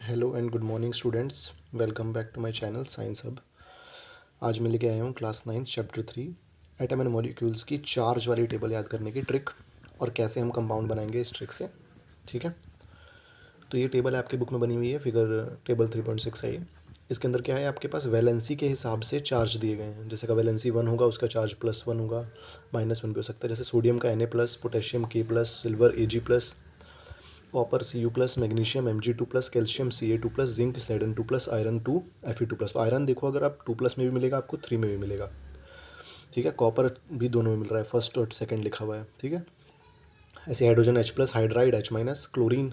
Hello and good morning students. Welcome back to my channel science hub. आज मैं लेके आया हूँ class 9 chapter 3 atom and molecules की चार्ज वाली टेबल याद करने की ट्रिक और कैसे हम कंपाउंड बनाएंगे इस ट्रिक से। ठीक है, तो ये टेबल आपकी बुक में बनी हुई है, फिगर टेबल 3.6 है ये। इसके अंदर क्या है, आपके पास वैलेंसी के हिसाब से चार्ज दिए गए हैं। जैसे का वैलेंसी 1 होगा उसका चार्ज +1 होगा, -1 भी हो सकता है। जैसे सोडियम का Na+, potassium K+, silver Ag+, copper Cu+, magnesium Mg2+, calcium Ca2+, zinc Zn2+, iron 2 Fe2+। तो आयरन देखो, अगर आप 2+ में भी मिलेगा आपको, 3 में भी मिलेगा। ठीक है, कॉपर भी दोनों में मिल रहा है, फर्स्ट और सेकंड लिखा हुआ है। ठीक है, ऐसे hydrogen H+, hydride H-, chlorine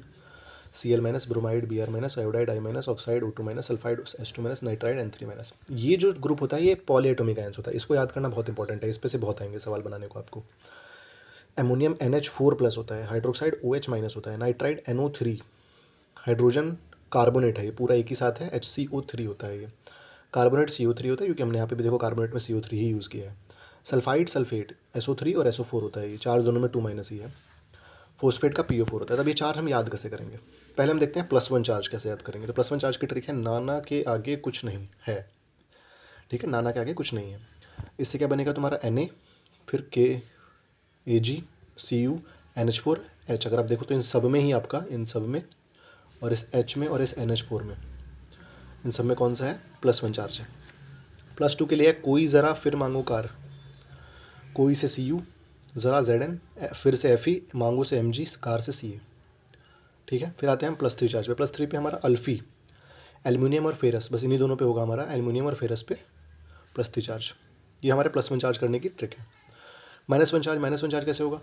Cl-, bromide Br-, iodide I-, oxide O2-, sulphide H2-, nitride N3-। ये जो ग्रुप होता है ये पॉलीएटॉमिक आयंस होता है, इसको याद करना बहुत इंपॉर्टेंट है। इस पे से बहुत आएंगे सवाल बनाने को आपको। एमोनियम NH4+ होता है, हाइड्रोक्साइड OH- होता है, नाइट्राइड NO3, हाइड्रोजन कार्बोनेट है, ये पूरा एक ही साथ है, HCO3 होता है। ये कार्बोनेट CO3 होता है, क्योंकि हमने यहाँ पे भी देखो कार्बोनेट में CO3 ही यूज़ किया है। सल्फाइड सल्फेट SO3 और SO4 होता है, ये चार्ज दोनों में 2- ही है। फोस्फेट का PO4 होता है। तब ये चार्ज हम याद कैसे करेंगे, पहले हम देखते हैं +1 चार्ज कैसे याद करेंगे। तो +1 चार्ज की ट्रिक है, नाना के आगे कुछ नहीं है। ठीक है, नाना के आगे कुछ नहीं है। इससे क्या बनेगा तुम्हारा Na, फिर KAg, Cu, NH4, H। अगर आप देखो तो इन सब में ही आपका, इन सब में और इस H में और इस NH4 में, इन सब में कौन सा है, +1 चार्ज है। +2 के लिए कोई ज़रा फिर मांगो कार, कोई से Cu, ज़रा Zn, फिर से Fe, मांगो से Mg, कार से Ca। ठीक है, फिर आते हैं हम +3 चार्ज पे। +3 पे हमारा अल्फ़ी, एल्यूमिनियम और फेरस, बस इन्हीं दोनों पे होगा हमारा, एल्यूमिनियम और फेरस पे +3 चार्ज। ये हमारे +1 चार्ज करने की ट्रिक है। -1 चार्ज कैसे होगा,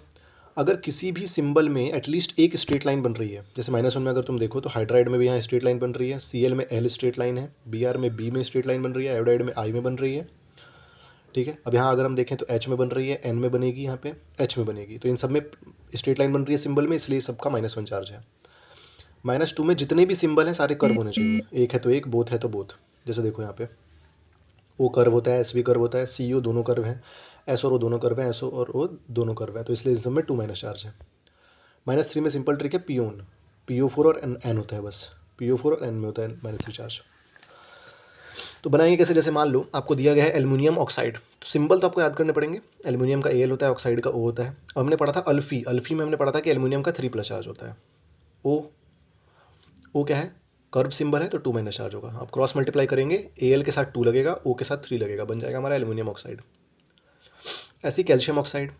अगर किसी भी सिंबल में एटलीस्ट एक स्ट्रेट लाइन बन रही है। जैसे -1 में अगर तुम देखो तो हाइड्राइड में भी यहाँ स्ट्रेट लाइन बन रही है, Cl में L स्ट्रेट लाइन है, Br में B में स्ट्रेट लाइन बन रही है, आयोडाइड में I में बन रही है। ठीक है, अब यहाँ अगर हम देखें तो H में बन रही है, N में बनेगी, यहाँ पे H में बनेगी। तो इन सब में स्ट्रेट लाइन बन रही है सिंबल में, इसलिए सबका -1 चार्ज है। -2 में जितने भी सिंबल हैं सारे कर्व होने चाहिए, एक है तो एक, बोथ है तो बोथ। जैसे देखो यहाँ पे O कर्व होता है, SV कर्व होता है, CO दोनों कर्व हैं, S और O दोनों कर्व हैं, SO और O दोनों कर्व हैं, तो इसलिए इस सब में 2- चार्ज है। -3 में सिंपल ट्रिक है, पियोन, PO4 और N होता है, बस PO4 और N में होता है -3 चार्ज। तो बनाएंगे कैसे, जैसे मान लो आपको दिया गया है एल्यूमिनियम ऑक्साइड, तो सिंबल तो आपको याद करने पड़ेंगे। एल्यूमिनियम का Al होता है, ऑक्साइड का O होता है। अब हमने पढ़ा था अल्फ़ी, अल्फ़ी में हमने पढ़ा था कि एल्यूमिनियम का 3+ चार्ज होता है। O क्या है, कर्व सिंबल है तो 2- चार्ज होगा। आप क्रॉस मल्टीप्लाई करेंगे, Al के साथ 2 लगेगा, O के साथ 3 लगेगा, बन जाएगा हमारा एल्यूमिनियम ऑक्साइड। ऐसे ही कैल्शियम ऑक्साइड,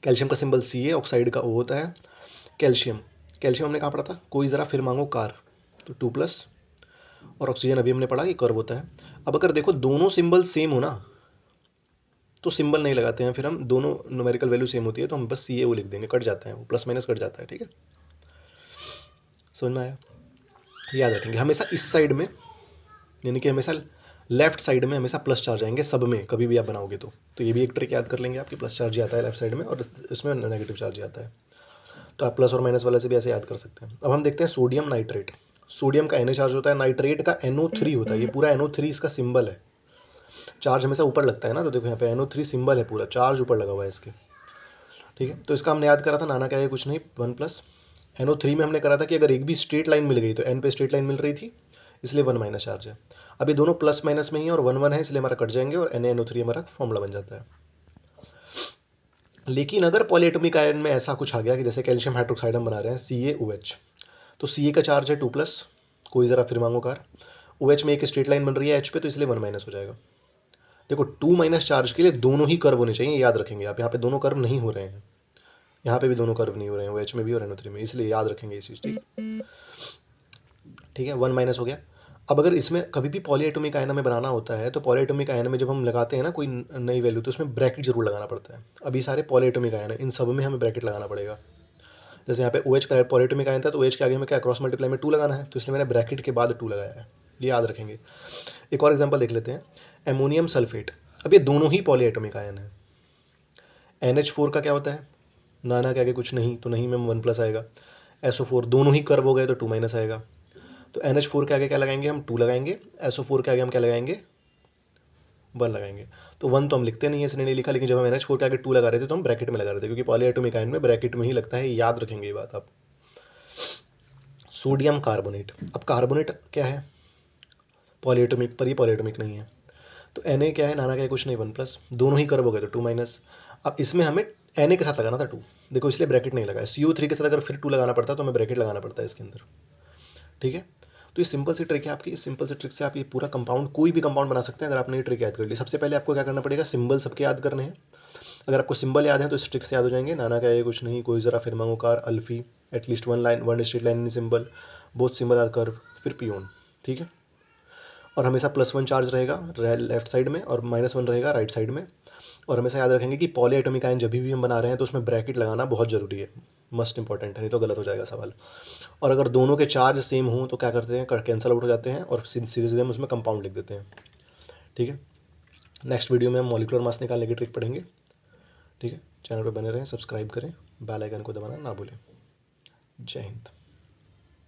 कैल्शियम का सिंबल Ca, ऑक्साइड का O होता है। कैल्शियम, कैल्शियम हमने कहाँ पढ़ा था, कोई ज़रा फिर मांगो कार, तो 2+। और ऑक्सीजन अभी हमने पढ़ा कि कर्व होता है। अब अगर देखो दोनों सिंबल सेम हो ना, तो सिंबल नहीं लगाते हैं, फिर हम दोनों न्यूमेरिकल वैल्यू सेम होती है तो हम बस Ca O लिख देंगे, कट जाते हैं, वो +- कट जाता है। ठीक है, समझ में आया। याद रखेंगे हमेशा इस साइड में, यानी कि हमेशा लेफ्ट साइड में हमेशा प्लस चार्ज आएंगे सब में, कभी भी आप बनाओगे तो ये भी एक ट्रिक याद कर लेंगे आपकी, प्लस चार्ज आता है लेफ्ट साइड में और इसमें नेगेटिव चार्ज आता है। तो आप प्लस और माइनस वाले से भी ऐसे याद कर सकते हैं। अब हम देखते हैं सोडियम नाइट्रेट। सोडियम का Na चार्ज होता है, नाइट्रेट का NO3 होता है, ये पूरा NO3 इसका सिंबल है। चार्ज हमेशा ऊपर लगता है ना, तो देखो यहाँ पे NO3 सिंबल है, पूरा चार्ज ऊपर लगा हुआ है इसके। ठीक है, तो इसका हमने याद करा था, नाना क्या है कुछ नहीं, 1+। NO3 में हमने करा था कि अगर एक भी स्ट्रेट लाइन मिल गई तो N पे स्ट्रेट लाइन मिल रही थी, इसलिए 1- चार्ज है। अब ये दोनों +- में ही है और 1 1 है, इसलिए हमारा कट जाएंगे और NaNO3 हमारा फॉर्मूला बन जाता है। लेकिन अगर पॉलीएटॉमिक आयन में ऐसा कुछ आ गया कि जैसे कैल्शियम हाइड्रोक्साइड हम बना रहे हैं CaOH, तो Ca का चार्ज है 2+, कोई ज़रा फिर मांगो कार, OH में एक स्ट्रेट लाइन बन रही है H पे, तो इसलिए 1- हो जाएगा। देखो 2- चार्ज के लिए दोनों ही कर्व होने चाहिए, याद रखेंगे आप। यहाँ पे दोनों कर्व नहीं हो रहे हैं, यहाँ पे भी दोनों कर्व नहीं हो रहे हैं, OH में भी और NO3 में, इसलिए याद रखेंगे इस चीज़। ठीक है, 1- हो गया। अब अगर इसमें कभी भी पॉलीएटॉमिक आयन हमें बनाना होता है, तो पॉलीएटॉमिक आयन में जब हम लगाते हैं ना कोई नई वैल्यू, तो उसमें ब्रैकेट जरूर लगाना पड़ता है। अभी सारे पॉलीएटॉमिक आयन है, इन सब में हमें ब्रैकेट लगाना पड़ेगा। जैसे यहाँ पे OH का पॉलीएटॉमिक आयन था, तो OH के आगे में क्या, क्रॉस मल्टीप्लाई में 2 लगाना है, तो इसलिए मैंने ब्रैकेट के बाद 2 लगाया है, ये याद रखेंगे। एक और एग्जाम्पल देख लेते हैं, एमोनियम सल्फेट। अब ये दोनों ही पॉलीएटॉमिक आयन है। NH4 का क्या होता है, नाना के आगे कुछ नहीं, तो नहीं में 1+ आएगा। SO4 दोनों ही कर्व हो गए तो 2- आएगा। तो NH4 के आगे क्या लगाएंगे, हम 2 लगाएंगे। SO4 के आगे हम क्या लगाएंगे, 1 लगाएंगे। तो 1 तो हम लिखते नहीं है, इसने नहीं लिखा, लेकिन जब हम NH4 के आगे 2 लगा रहे थे तो हम ब्रैकेट में लगा रहे थे, क्योंकि पॉलीएटॉमिक आयन में ब्रैकेट में ही लगता है, याद रखेंगे ये बात आप। Sodium carbonate. अब कार्बोनेट क्या है, पॉलीएटॉमिक, पर ये पॉलीएटॉमिक नहीं है, तो Na क्या है, नाना क्या है, कुछ नहीं, 1+, दोनों ही कर्व हो गए तो 2-। अब इसमें हमें Na के साथ लगाना था 2, देखो इसलिए ब्रैकेट नहीं लगाया। CO3 के साथ अगर फिर 2 लगाना पड़ता तो हमें ब्रैकेट लगाना पड़ता है इसके अंदर, ठीक है। तो ये सिंपल सी ट्रिक है आपकी, इस सिंपल सी ट्रिक से आप ये पूरा कंपाउंड, कोई भी कंपाउंड बना सकते हैं अगर आपने ये ट्रिक याद कर ली। सबसे पहले आपको क्या करना पड़ेगा, सिंबल सबके याद करने हैं। अगर आपको सिंबल याद है तो इस ट्रिक से याद हो जाएंगे। नाना क्या है, कुछ नहीं, कोई ज़रा, फिर मंगोकार, अल्फी, at least 1 line, 1 straight line in symbol, both symbol are curve, फिर पियोन, ठीक है। और हमेशा +1 चार्ज रहेगा लेफ्ट साइड में और -1 रहेगा राइट साइड में। और हमेशा याद रखेंगे कि पॉलीएटॉमिक आयन जब भी हम बना रहे हैं तो उसमें ब्रैकेट लगाना बहुत ज़रूरी है, मस्ट इंपॉर्टेंट है, नहीं तो गलत हो जाएगा सवाल। और अगर दोनों के चार्ज सेम हों तो क्या करते हैं, कैंसिल आउट हो जाते हैं और सीधे सीधे हम उसमें कंपाउंड लिख देते हैं, ठीक है। नेक्स्ट वीडियो में हम मॉलिक्यूलर मास निकालने की ट्रिक पढ़ेंगे, ठीक है। चैनल पर बने रहें, सब्सक्राइब करें, बेल आइकन को दबाना ना भूलें। जय हिंद।